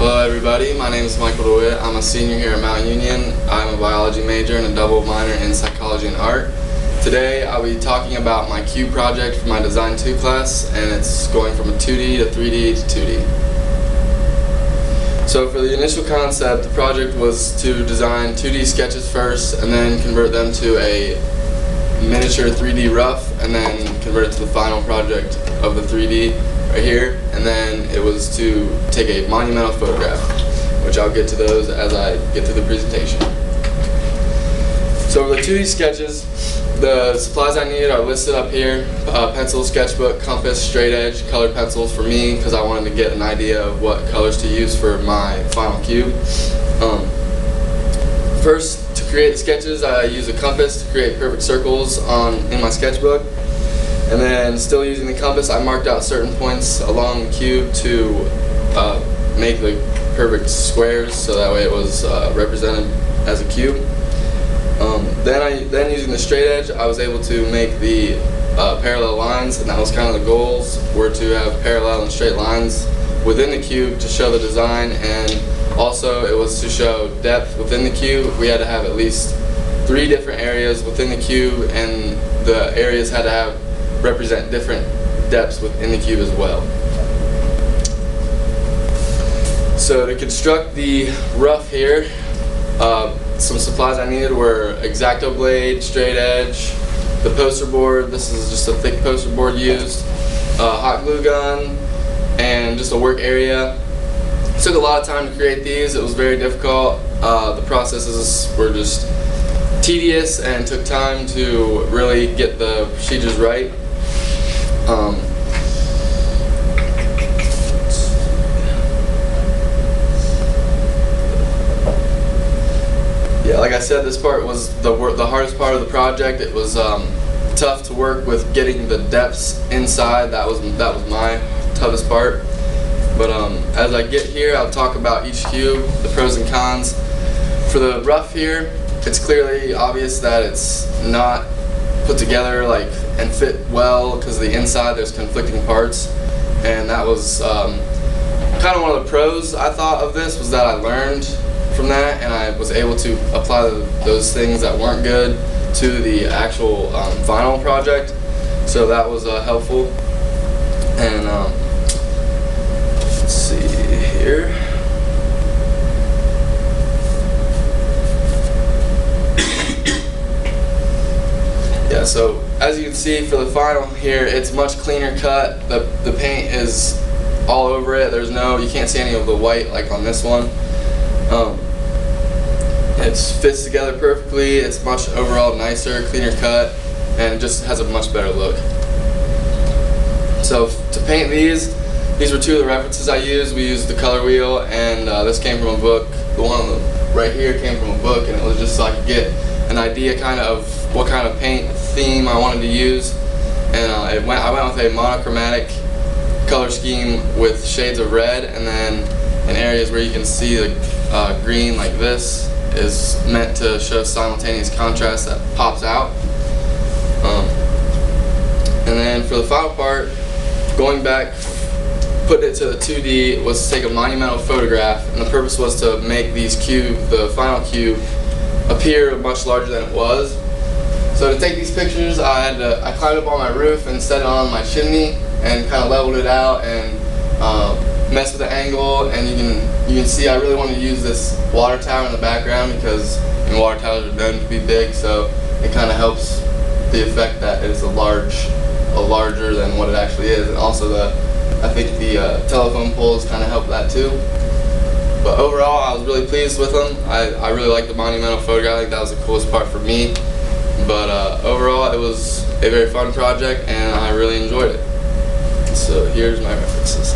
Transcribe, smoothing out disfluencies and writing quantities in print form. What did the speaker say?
Hello everybody, my name is Michael DeWitt. I'm a senior here at Mount Union. I'm a biology major and a double minor in psychology and art. Today I'll be talking about my cube project for my Design 2 class, and it's going from a 2D to 3D to 2D. So for the initial concept, the project was to design 2D sketches first and then convert them to a miniature 3D rough and then convert it to the final project of the 3D right here, and then it was to take a monumental photograph, which I'll get to those as I get through the presentation. So for the 2D sketches, the supplies I needed are listed up here: pencil, sketchbook, compass, straight edge, colored pencils for me because I wanted to get an idea of what colors to use for my final cube. First, to create the sketches, I use a compass to create perfect circles in my sketchbook. And then, still using the compass, I marked out certain points along the cube to make the perfect squares, so that way it was represented as a cube. Then using the straight edge, I was able to make the parallel lines, and that was kind of the goals, were to have parallel and straight lines within the cube to show the design, and also it was to show depth within the cube. We had to have at least 3 different areas within the cube, and the areas had to represent different depths within the cube as well. So to construct the rough here, some supplies I needed were X-Acto blade, straight edge, the poster board. This is just a thick poster board used, hot glue gun, and just a work area. It took a lot of time to create these. It was very difficult. The processes were just tedious and took time to really get the procedures right. Yeah, like I said, this part was the hardest part of the project. It was tough to work with getting the depths inside. That was my toughest part. But as I get here, I'll talk about each cube, the pros and cons. For the rough here, it's clearly obvious that it's not put together and fit well because the inside there's conflicting parts, and that was kind of one of the pros I thought of this, was that I learned from that and I was able to apply those things that weren't good to the actual final project, so that was helpful. And let's see here. Yeah, so as you can see for the final here, it's much cleaner cut. The paint is all over it. You can't see any of the white like on this one. It fits together perfectly. It's much overall nicer, cleaner cut, and it just has a much better look. So to paint these were 2 of the references I used. We used the color wheel, and this came from a book. The one right here came from a book, and it was just so I could get an idea kind of what kind of paint theme I wanted to use. And I went with a monochromatic color scheme with shades of red, and then in areas where you can see the green like this is meant to show simultaneous contrast that pops out. And then for the final part, going back, putting it to the 2D, was to take a monumental photograph, and the purpose was to make the final cube appear much larger than it was. So to take these pictures, I climbed up on my roof and set it on my chimney and kind of leveled it out and messed with the angle, and you can see I really wanted to use this water tower in the background because water towers are known to be big, so it kind of helps the effect that it's larger than what it actually is. And also I think the telephone poles kind of help that too. But overall, I was really pleased with them. I really liked the monumental photograph. I think that was the coolest part for me. But overall, it was a very fun project, and I really enjoyed it. So here's my references.